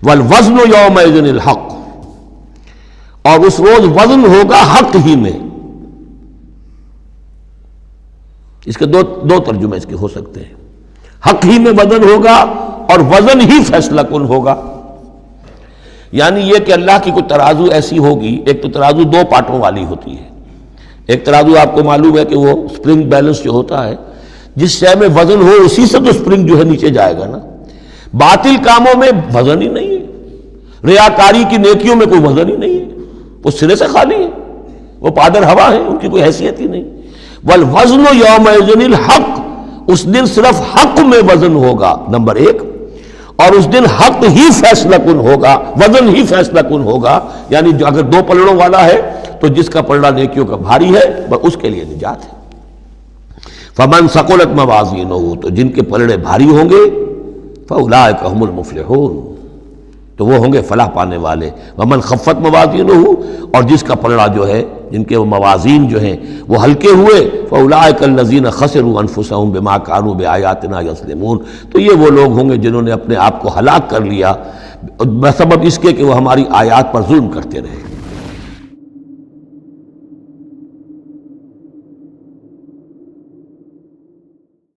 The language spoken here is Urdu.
والوزن یومئذ الحق، اور اس روز وزن ہوگا حق ہی میں۔ اس کے دو ترجمے اس کے ہو سکتے ہیں، حق ہی میں وزن ہوگا اور وزن ہی فیصلہ کن ہوگا۔ یعنی یہ کہ اللہ کی کوئی ترازو ایسی ہوگی، ایک تو ترازو دو پارٹوں والی ہوتی ہے، ایک ترازو آپ کو معلوم ہے کہ وہ سپرنگ بیلنس جو ہوتا ہے، جس شے میں وزن ہو اسی سے تو سپرنگ جو ہے نیچے جائے گا نا۔ باطل کاموں میں وزن ہی نہیں ہے، ریاکاری کی نیکیوں میں کوئی وزن ہی نہیں ہے، وہ سرے سے خالی ہے، وہ پادر ہوا ہے، ان کی کوئی حیثیت ہی نہیں۔ والوزن یومئذ الحق، اس دن صرف حق میں وزن ہوگا، نمبر ایک، اور اس دن حق ہی فیصلہ کن ہوگا، وزن ہی فیصلہ کن ہوگا۔ یعنی جو اگر دو پلڑوں والا ہے تو جس کا پلڑا نیکیوں کا بھاری ہے اس کے لیے نجات ہے۔ فمن ثقلت موازینہ، تو جن کے پلڑے بھاری ہوں گے، فاولئک هم المفلحون، تو وہ ہوں گے فلاح پانے والے۔ ومن خفت موازینہ، اور جس کا پلڑا جو ہے، جن کے وہ موازین جو ہیں وہ ہلکے ہوئے، فاولئک الذین خسروا انفسهم بما كانوا بآیاتنا یظلمون، تو یہ وہ لوگ ہوں گے جنہوں نے اپنے آپ کو ہلاک کر لیا بسبب اس کے کہ وہ ہماری آیات پر ظلم کرتے رہے۔